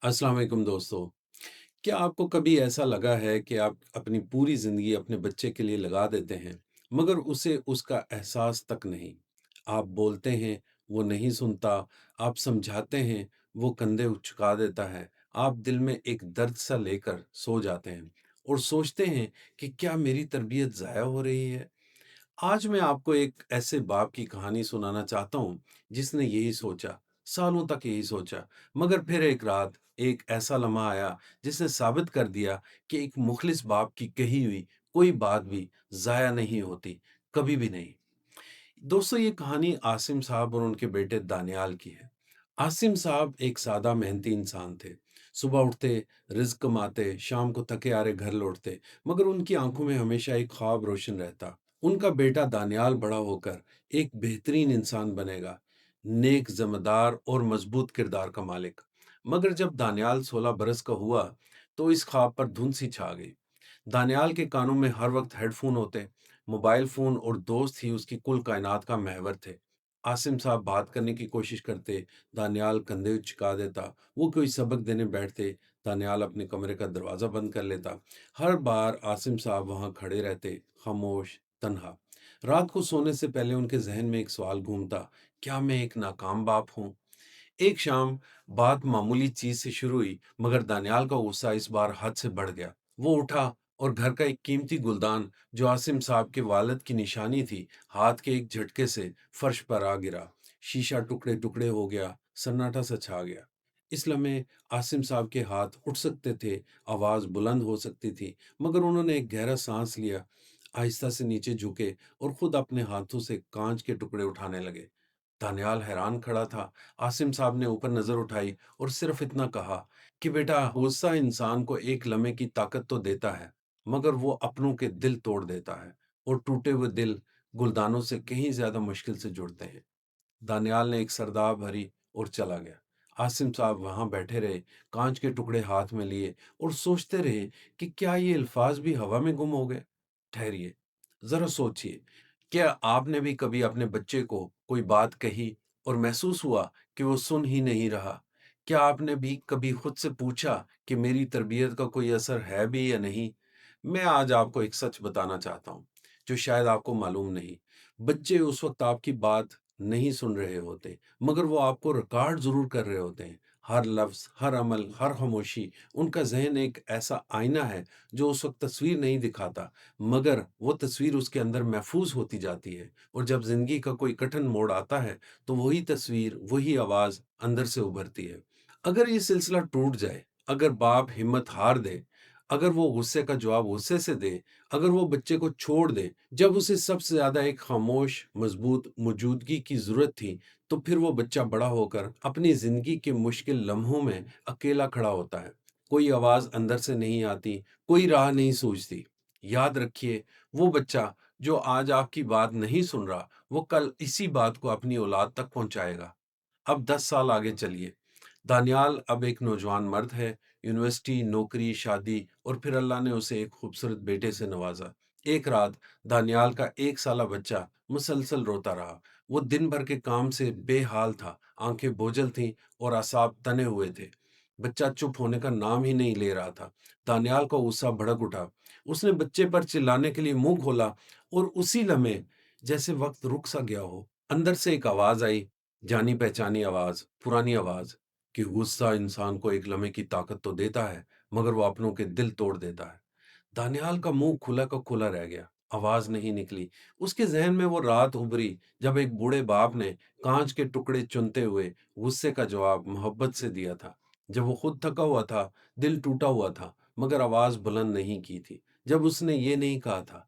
अस्सलाम वालेकुम दोस्तों। क्या आपको कभी ऐसा लगा है कि आप अपनी पूरी ज़िंदगी अपने बच्चे के लिए लगा देते हैं, मगर उसे उसका एहसास तक नहीं? आप बोलते हैं, वो नहीं सुनता, आप समझाते हैं, वो कंधे उचका देता है। आप दिल में एक दर्द सा लेकर सो जाते हैं और सोचते हैं कि क्या मेरी तरबियत ज़ाया हो रही है? आज मैं आपको एक ऐसे बाप की कहानी सुनाना चाहता हूँ जिसने यही सोचा, सालों तक यही सोचा, मगर फिर एक रात एक ऐसा लम्हा आया जिसने साबित कर दिया कि एक मुखलिस बाप की कही हुई कोई बात भी ज़ाया नहीं होती, कभी भी नहीं। दोस्तों, ये कहानी आसिम साहब और उनके बेटे दानियाल की है। आसिम साहब एक सादा मेहनती इंसान थे। सुबह उठते, रिज़्क कमाते, शाम को थके हारे घर लौटते, मगर उनकी आंखों में हमेशा एक ख्वाब रोशन रहता। उनका बेटा दानियाल बड़ा होकर एक बेहतरीन इंसान बनेगा, नेक, ज़िम्मेदार और मजबूत किरदार का मालिक। मगर जब दानियाल 16 बरस का हुआ, तो इस ख्वाब पर धुंध सी छा गई। दानियाल के कानों में हर वक्त हेडफोन होते, मोबाइल फ़ोन और दोस्त ही उसकी कुल कायनात का महवर थे। आसिम साहब बात करने की कोशिश करते, दानियाल कंधे उचका देता। वो कोई सबक देने बैठते, दानियाल अपने कमरे का दरवाज़ा बंद कर लेता। हर बार आसिम साहब वहाँ खड़े रहते, खामोश, तन्हा। रात को सोने से पहले उनके ज़हन में एक सवाल घूमता, क्या मैं एक नाकाम बाप हूँ? एक शाम बात मामूली चीज से शुरू हुई, मगर दानियाल का गुस्सा इस बार हद से बढ़ गया। वो उठा और घर का एक कीमती गुलदान जो आसिम साहब के वालिद की निशानी थी, हाथ के एक झटके से फर्श पर आ गिरा। शीशा टुकड़े टुकड़े हो गया, सन्नाटा सा छा गया। इस लम्हे आसिम साहब के हाथ उठ सकते थे, आवाज बुलंद हो सकती थी, मगर उन्होंने एक गहरा सांस लिया, आहिस्ता से नीचे झुके और खुद अपने हाथों से कांच के टुकड़े उठाने लगे। दानियाल हैरान खड़ा था। आसिम साहब ने ऊपर नजर उठाई और सिर्फ इतना कहा कि बेटा, गुस्सा इंसान को एक लम्हे की ताकत तो देता है, मगर वो अपनों के दिल तोड़ देता है, और टूटे हुए दिल गुलदानों से कहीं ज्यादा मुश्किल से जुड़ते हैं। दानियाल ने एक सरदा भरी और चला गया। आसिम साहब वहां बैठे रहे, कांच के टुकड़े हाथ में लिए, और सोचते रहे कि क्या ये अल्फाज भी हवा में गुम हो गए। ठहरिए, जरा सोचिए, क्या आपने भी कभी अपने बच्चे को कोई बात कही और महसूस हुआ कि वो सुन ही नहीं रहा? क्या आपने भी कभी खुद से पूछा कि मेरी तरबियत का कोई असर है भी या नहीं? मैं आज आपको एक सच बताना चाहता हूँ, जो शायद आपको मालूम नहीं। बच्चे उस वक्त आपकी बात नहीं सुन रहे होते, मगर वो आपको रिकॉर्ड ज़रूर कर रहे होते हैं। हर लफ्ज़, हर अमल, हर खामोशी, उनका ज़हन एक ऐसा आईना है जो उस वक़्त तस्वीर नहीं दिखाता, मगर वो तस्वीर उसके अंदर महफ़ूज़ होती जाती है, और जब ज़िंदगी का कोई कठिन मोड़ आता है, तो वही तस्वीर, वही आवाज़ अंदर से उभरती है। अगर ये सिलसिला टूट जाए, अगर बाप हिम्मत हार दे, अगर वो गुस्से का जवाब गुस्से से दे, अगर वो बच्चे को छोड़ दे, जब उसे सबसे ज़्यादा एक खामोश, मज़बूत मौजूदगी की ज़रूरत थी, तो फिर वो बच्चा बड़ा होकर अपनी ज़िंदगी के मुश्किल लम्हों में अकेला खड़ा होता है। कोई आवाज़ अंदर से नहीं आती, कोई राह नहीं सूझती। याद रखिए, वो बच्चा जो आज आपकी बात नहीं सुन रहा, वो कल इसी बात को अपनी औलाद तक पहुँचाएगा। अब 10 साल आगे चलिए। दानियाल अब एक नौजवान मर्द है, यूनिवर्सिटी, नौकरी, शादी, और फिर अल्लाह ने उसे एक खूबसूरत बेटे से नवाजा। एक रात दानियाल का 1 साला बच्चा मुसलसल रोता रहा। वो दिन भर के काम से बेहाल था, आंखें बोझल थीं और असाब तने हुए थे। बच्चा चुप होने का नाम ही नहीं ले रहा था। दानियाल का गुस्सा भड़क उठा। उसने बच्चे पर चिल्लाने के लिए मुंह खोला, और उसी लम्हे, जैसे वक्त रुक सा गया हो, अंदर से एक आवाज आई, जानी पहचानी आवाज, पुरानी आवाज, कि गुस्सा इंसान को एक लम्हे की ताकत तो देता है, मगर वो अपनों के दिल तोड़ देता है। दानियाल का मुंह खुला का खुला रह गया, आवाज नहीं निकली। उसके जहन में वो रात उभरी जब एक बूढ़े बाप ने कांच के टुकड़े चुनते हुए गुस्से का जवाब मोहब्बत से दिया था। जब वो खुद थका हुआ था, दिल टूटा हुआ था, मगर आवाज बुलंद नहीं की थी। जब उसने ये नहीं कहा था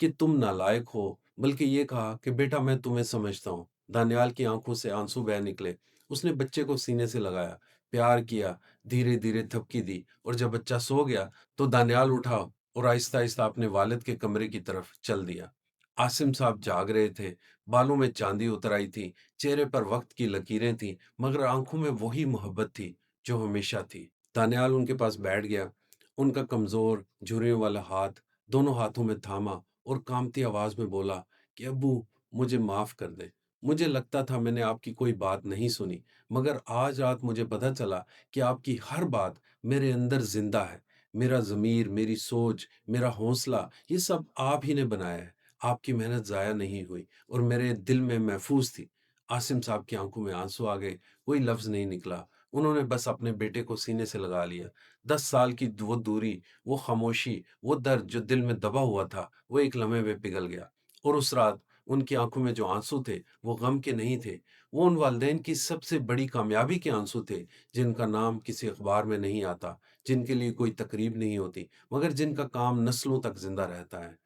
कि तुम नालायक हो, बल्कि ये कहा कि बेटा, मैं तुम्हें समझता हूँ। दानियाल की आंखों से आंसू बह निकले। उसने बच्चे को सीने से लगाया, प्यार किया, धीरे धीरे थपकी दी, और जब बच्चा सो गया, तो दानियाल उठा और आहिस्ता आहिस्ता अपने वालिद के कमरे की तरफ चल दिया। आसिम साहब जाग रहे थे, बालों में चांदी उतर आई थी, चेहरे पर वक्त की लकीरें थीं, मगर आंखों में वही मोहब्बत थी जो हमेशा थी। दानियाल उनके पास बैठ गया, उनका कमजोर झुर्रियों वाला हाथ दोनों हाथों में थामा, और कांपती आवाज में बोला कि अब्बू, मुझे माफ कर दे। मुझे लगता था मैंने आपकी कोई बात नहीं सुनी, मगर आज रात मुझे पता चला कि आपकी हर बात मेरे अंदर ज़िंदा है। मेरा ज़मीर, मेरी सोच, मेरा हौसला, ये सब आप ही ने बनाया है। आपकी मेहनत ज़ाया नहीं हुई और मेरे दिल में महफ़ूज़ थी। आसिम साहब की आँखों में आँसू आ गए, कोई लफ़्ज़ नहीं निकला। उन्होंने बस अपने बेटे को सीने से लगा लिया। 10 साल की वो दूरी, वो ख़ामोशी, वो दर्द जो दिल में दबा हुआ था, वो एक लम्हे में पिघल गया। और उस रात उनकी आँखों में जो आँसू थे, वो गम के नहीं थे, वो उन वालिदैन की सबसे बड़ी कामयाबी के आँसू थे, जिनका नाम किसी अखबार में नहीं आता, जिनके लिए कोई तकरीब नहीं होती, मगर जिनका काम नस्लों तक ज़िंदा रहता है।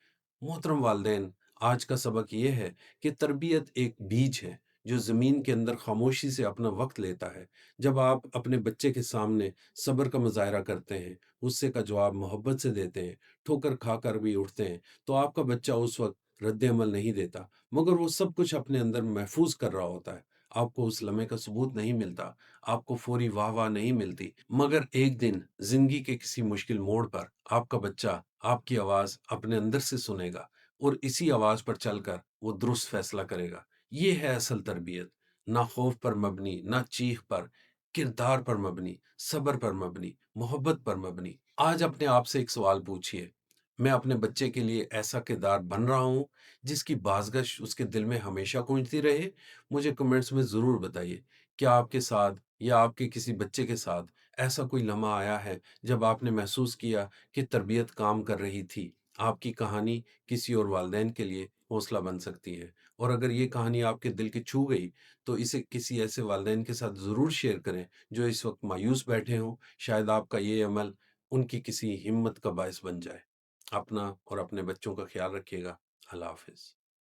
मोहतरम वालिदैन, आज का सबक ये है कि तरबियत एक बीज है, जो ज़मीन के अंदर खामोशी से अपना वक़्त लेता है। जब आप अपने बच्चे के सामने सब्र का मुज़ाहिरा करते हैं, गुस्से का जवाब मोहब्बत से देते हैं, ठोकर खाकर भी उठते हैं, तो आपका बच्चा उस वक़्त रद्द-ए-अमल नहीं देता, मगर वो सब कुछ अपने अंदर महफ़ूज़ कर रहा होता है। आपको उस लम्हे का सबूत नहीं मिलता, आपको फ़ौरी वाह-वाह नहीं मिलती, मगर एक दिन ज़िंदगी के किसी मुश्किल मोड़ पर आपका बच्चा आपकी आवाज़ अपने अंदर से सुनेगा और इसी आवाज़ पर चलकर वो दुरुस्त फ़ैसला करेगा। ये है असल तरबियत, ना खौफ़ पर मबनी, ना चीख पर, किरदार पर मबनी, सब्र पर मबनी, मोहब्बत पर मबनी। आज अपने आप से एक सवाल पूछिए, मैं अपने बच्चे के लिए ऐसा किरदार बन रहा हूँ, जिसकी बाज़गश उसके दिल में हमेशा गूंजती रहे? मुझे कमेंट्स में ज़रूर बताइए। क्या आपके साथ या आपके किसी बच्चे के साथ ऐसा कोई लम्हा आया है, जब आपने महसूस किया कि तरबियत काम कर रही थी? आपकी कहानी किसी और वालिदैन के लिए हौसला बन सकती है। और अगर ये कहानी आपके दिल की छू गई, तो इसे किसी ऐसे वालिदैन के साथ ज़रूर शेयर करें, जो इस वक़्त मायूस बैठे हों। शायद आपका ये अमल उनकी किसी हिम्मत का बायस बन जाए। अपना और अपने बच्चों का ख़्याल रखिएगा। अल्लाह हाफ़िज़।